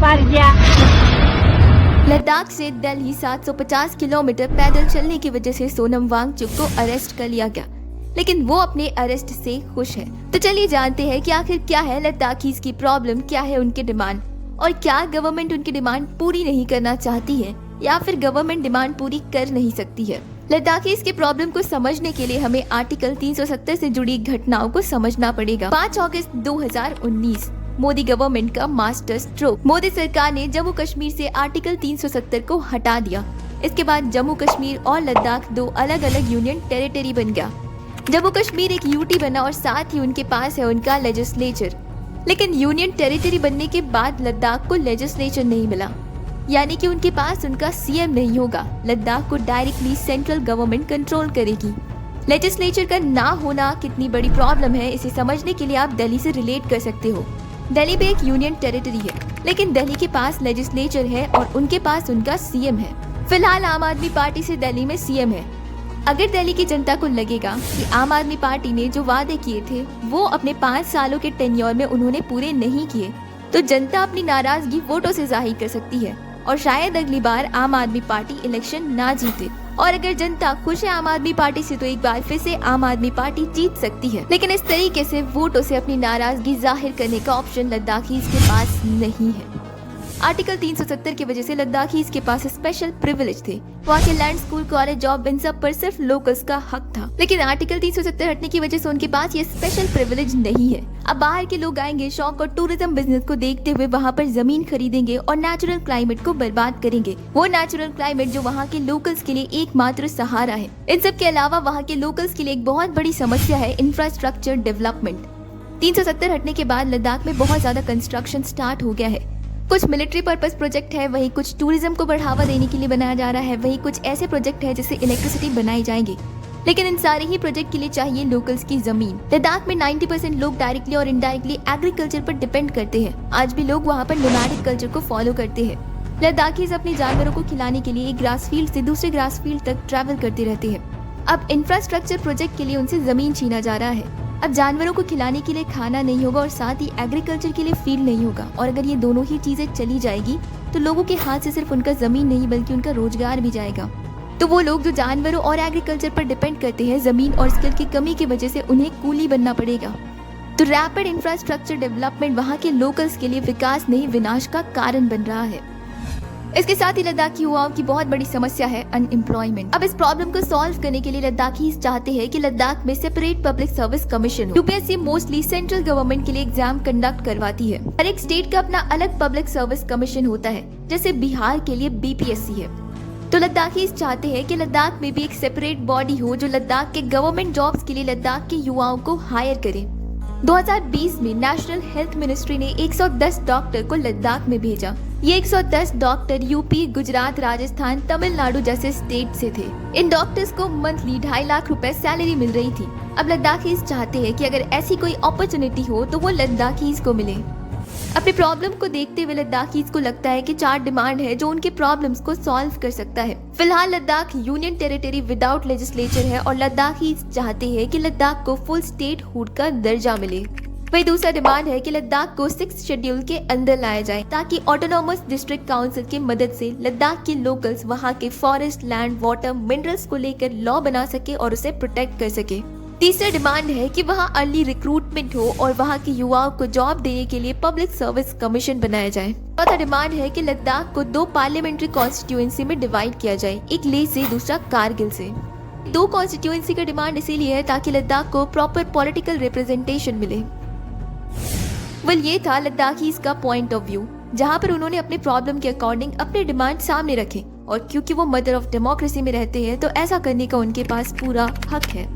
पार गया। लद्दाख से दिल्ली 750 किलोमीटर पैदल चलने की वजह से सोनम वांगचुक को अरेस्ट कर लिया गया, लेकिन वो अपने अरेस्ट से खुश है। तो चलिए जानते हैं कि आखिर क्या है लद्दाखीज की प्रॉब्लम, क्या है उनकी डिमांड और क्या गवर्नमेंट उनकी डिमांड पूरी नहीं करना चाहती है या फिर गवर्नमेंट डिमांड पूरी कर नहीं सकती है। लद्दाखीज की प्रॉब्लम को समझने के लिए हमें आर्टिकल 370 से जुड़ी घटनाओं को समझना पड़ेगा। 5 अगस्त 2019 मोदी गवर्नमेंट का मास्टर स्ट्रोक। मोदी सरकार ने जम्मू कश्मीर से आर्टिकल 370 को हटा दिया। इसके बाद जम्मू कश्मीर और लद्दाख 2 अलग अलग यूनियन टेरिटरी बन गया। जम्मू कश्मीर एक यूटी बना और साथ ही उनके पास है उनका लेजिस्लेचर। लेकिन यूनियन टेरिटरी बनने के बाद लद्दाख को लेजिस्लेचर नहीं मिला, यानी कि उनके पास उनका सीएम नहीं होगा। लद्दाख को डायरेक्टली सेंट्रल गवर्नमेंट कंट्रोल करेगी। लेजिस्लेचर का ना होना कितनी बड़ी प्रॉब्लम है, इसे समझने के लिए आप दिल्ली से रिलेट कर सकते हो। दिल्ली भी एक यूनियन टेरिटरी है, लेकिन दिल्ली के पास लेजिस्लेचर है और उनके पास उनका सीएम है। फिलहाल आम आदमी पार्टी से दिल्ली में सीएम है। अगर दिल्ली की जनता को लगेगा कि आम आदमी पार्टी ने जो वादे किए थे वो अपने 5 सालों के टेन्योर में उन्होंने पूरे नहीं किए, तो जनता अपनी नाराजगी वोटों से जाहिर कर सकती है और शायद अगली बार आम आदमी पार्टी इलेक्शन ना जीते। और अगर जनता खुश है आम आदमी पार्टी से तो एक बार फिर से आम आदमी पार्टी जीत सकती है। लेकिन इस तरीके से वोटों से अपनी नाराजगी जाहिर करने का ऑप्शन लद्दाखीज के पास नहीं है। आर्टिकल 370 की वजह से लद्दाखीज के पास स्पेशल प्रिविलेज थे। वहाँ के लैंड, स्कूल, कॉलेज, जॉब, इन सब पर सिर्फ लोकल्स का हक था। लेकिन आर्टिकल 370 हटने की वजह से उनके पास ये स्पेशल प्रिविलेज नहीं है। अब बाहर के लोग आएंगे, शौक और टूरिज्म बिजनेस को देखते हुए वहाँ पर जमीन खरीदेंगे और नेचुरल क्लाइमेट को बर्बाद करेंगे। वो नेचुरल क्लाइमेट जो वहाँ के लोकल्स के लिए एकमात्र सहारा है। इन सब के अलावा वहाँ के लोकल्स के लिए एक बहुत बड़ी समस्या है इंफ्रास्ट्रक्चर डेवलपमेंट। 370 हटने के बाद लद्दाख में बहुत ज्यादा कंस्ट्रक्शन स्टार्ट हो गया है। कुछ मिलिट्री पर्पस प्रोजेक्ट है, वहीं कुछ टूरिज्म को बढ़ावा देने के लिए बनाया जा रहा है, वहीं कुछ ऐसे प्रोजेक्ट है जिससे इलेक्ट्रिसिटी बनाई जाएगी। लेकिन इन सारे ही प्रोजेक्ट के लिए चाहिए लोकल्स की जमीन। लद्दाख में 90% लोग डायरेक्टली और इनडायरेक्टली एग्रीकल्चर पर डिपेंड करते हैं। आज भी लोग वहाँ पर नोमैडिक कल्चर को फॉलो करते हैं। लद्दाखीज अपने जानवरों को खिलाने के लिए एक ग्रास फील्ड से दूसरे ग्रास फील्ड तक ट्रैवल करते रहते हैं। अब इंफ्रास्ट्रक्चर प्रोजेक्ट के लिए उनसे जमीन छीना जा रहा है। अब जानवरों को खिलाने के लिए खाना नहीं होगा और साथ ही एग्रीकल्चर के लिए फील्ड नहीं होगा। और अगर ये दोनों ही चीजें चली जाएगी तो लोगों के हाथ से सिर्फ उनका जमीन नहीं बल्कि उनका रोजगार भी जाएगा। तो वो लोग जो जानवरों और एग्रीकल्चर पर डिपेंड करते हैं, जमीन और स्किल की कमी की वजह से उन्हें कूली बनना पड़ेगा। तो रैपिड इंफ्रास्ट्रक्चर डेवलपमेंट वहाँ के लोकल्स के लिए विकास नहीं विनाश का कारण बन रहा है। इसके साथ ही लद्दाखी युवाओं की बहुत बड़ी समस्या है अनएम्प्लॉयमेंट। अब इस प्रॉब्लम को सॉल्व करने के लिए लद्दाखी चाहते हैं कि लद्दाख में सेपरेट पब्लिक सर्विस कमीशन हो। यूपीएससी मोस्टली सेंट्रल गवर्नमेंट के लिए एग्जाम कंडक्ट करवाती है। हर एक स्टेट का अपना अलग पब्लिक सर्विस कमीशन होता है, जैसे बिहार के लिए बीपीएससी है। तो लद्दाखी चाहते हैं कि लद्दाख में भी एक सेपरेट बॉडी हो जो लद्दाख के गवर्नमेंट जॉब्स के लिए लद्दाख के युवाओं को हायर करे। 2020 में नेशनल हेल्थ मिनिस्ट्री ने 110 डॉक्टर को लद्दाख में भेजा। ये 110 डॉक्टर यूपी, गुजरात, राजस्थान, तमिलनाडु जैसे स्टेट से थे। इन डॉक्टर्स को मंथली 2.5 लाख रुपए सैलरी मिल रही थी। अब लद्दाखीज चाहते हैं कि अगर ऐसी कोई अपॉर्चुनिटी हो तो वो लद्दाखीज को मिले। अपनी प्रॉब्लम को देखते हुए लद्दाखीज को लगता है कि 4 डिमांड है जो उनके प्रॉब्लम्स को सॉल्व कर सकता है। फिलहाल Ladakh union territory without legislature है और लद्दाखीज चाहते हैं कि लद्दाख को फुल स्टेट हुड का दर्जा मिले। वही दूसरा डिमांड है कि लद्दाख को 6th शेड्यूल के अंदर लाया जाए ताकि ऑटोनोमस डिस्ट्रिक्ट काउंसिल की मदद से लद्दाख के लोकल्स वहां के फॉरेस्ट, लैंड, वाटर, मिनरल्स को लेकर लॉ बना सके और उसे प्रोटेक्ट कर सके। तीसरा डिमांड है कि वहां अर्ली रिक्रूटमेंट हो और वहां के युवाओं को जॉब देने के लिए पब्लिक सर्विस कमीशन बनाया जाए। चौथा डिमांड है कि लद्दाख को 2 पार्लियामेंट्री कॉन्स्टिट्यूएंसी में डिवाइड किया जाए, एक लेह से दूसरा कारगिल से। 2 कॉन्स्टिट्यूएंसी का डिमांड इसीलिए है ताकि लद्दाख को प्रॉपर पॉलिटिकल रिप्रेजेंटेशन मिले। ये था लद्दाखीज का पॉइंट ऑफ व्यू, जहाँ पर उन्होंने अपने प्रॉब्लम के अकॉर्डिंग अपने डिमांड सामने रखे और क्योंकि वो मदर ऑफ डेमोक्रेसी में रहते हैं तो ऐसा करने का उनके पास पूरा हक है।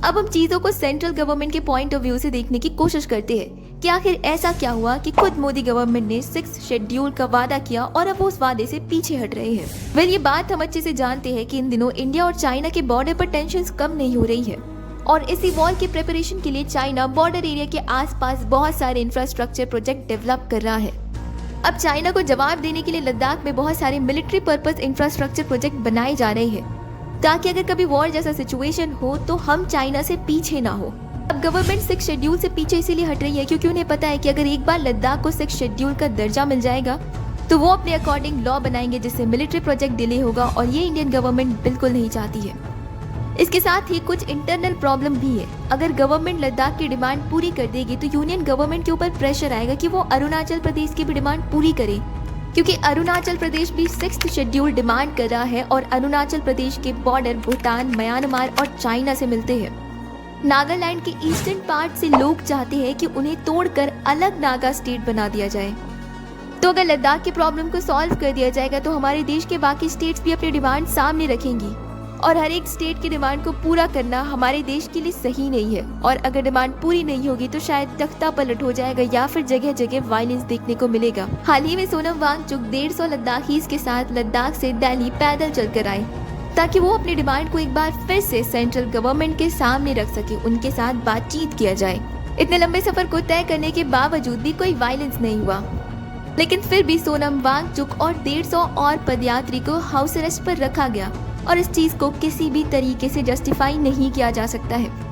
अब हम चीजों को सेंट्रल गवर्नमेंट के पॉइंट ऑफ व्यू से देखने की कोशिश करते हैं कि आखिर ऐसा क्या हुआ कि खुद मोदी गवर्नमेंट ने 6th शेड्यूल का वादा किया और अब वो उस वादे से पीछे हट रहे हैं। ये बात हम अच्छे से जानते हैं कि इन दिनों इंडिया और चाइना के बॉर्डर पर टेंशन कम नहीं हो रही है और इसी वॉर की प्रिपरेशन के लिए चाइना बॉर्डर एरिया के आसपास बहुत सारे इंफ्रास्ट्रक्चर प्रोजेक्ट डेवलप कर रहा है। अब चाइना को जवाब देने के लिए लद्दाख में बहुत सारे मिलिट्री पर्पस इंफ्रास्ट्रक्चर प्रोजेक्ट बनाए जा रहे हैं ताकि अगर कभी वॉर जैसा सिचुएशन हो तो हम चाइना से पीछे ना हो। अब गवर्नमेंट 6th शेड्यूल से पीछे इसीलिए हट रही है क्योंकि उन्हें पता है कि अगर एक बार लद्दाख को 6th शेड्यूल का दर्जा मिल जाएगा तो वो अपने अकॉर्डिंग लॉ बनाएंगे जिससे मिलिट्री प्रोजेक्ट डिले होगा और ये इंडियन गवर्नमेंट बिल्कुल नहीं चाहती है। इसके साथ ही कुछ इंटरनल प्रॉब्लम भी है। अगर गवर्नमेंट लद्दाख की डिमांड पूरी कर देगी तो यूनियन गवर्नमेंट के ऊपर प्रेशर आएगा कि वो अरुणाचल प्रदेश की भी डिमांड पूरी करे, क्योंकि अरुणाचल प्रदेश भी 6th शेड्यूल डिमांड कर रहा है और अरुणाचल प्रदेश के बॉर्डर भूटान, म्यांमार और चाइना से मिलते हैं। नागालैंड के ईस्टर्न पार्ट से लोग चाहते हैं कि उन्हें तोड़कर अलग नागा स्टेट बना दिया जाए। तो अगर लद्दाख की प्रॉब्लम को सॉल्व कर दिया जाएगा तो हमारे देश के बाकी स्टेट्स भी अपनी डिमांड सामने रखेंगी और हर एक स्टेट की डिमांड को पूरा करना हमारे देश के लिए सही नहीं है। और अगर डिमांड पूरी नहीं होगी तो शायद तख्ता पलट हो जाएगा या फिर जगह जगह वायलेंस देखने को मिलेगा। हाल ही में सोनम वांगचुक 150 लद्दाखीज के साथ लद्दाख से दिल्ली पैदल चलकर आए ताकि वो अपनी डिमांड को एक बार फिर से सेंट्रल गवर्नमेंट के सामने रख सके, उनके साथ बातचीत किया जाए। इतने लंबे सफर को तय करने के बावजूद भी कोई वायलेंस नहीं हुआ, लेकिन फिर भी सोनम वांगचुक और 150 और पदयात्री को हाउस अरेस्ट पर रखा गया और इस चीज को किसी भी तरीके से जस्टिफाई नहीं किया जा सकता है।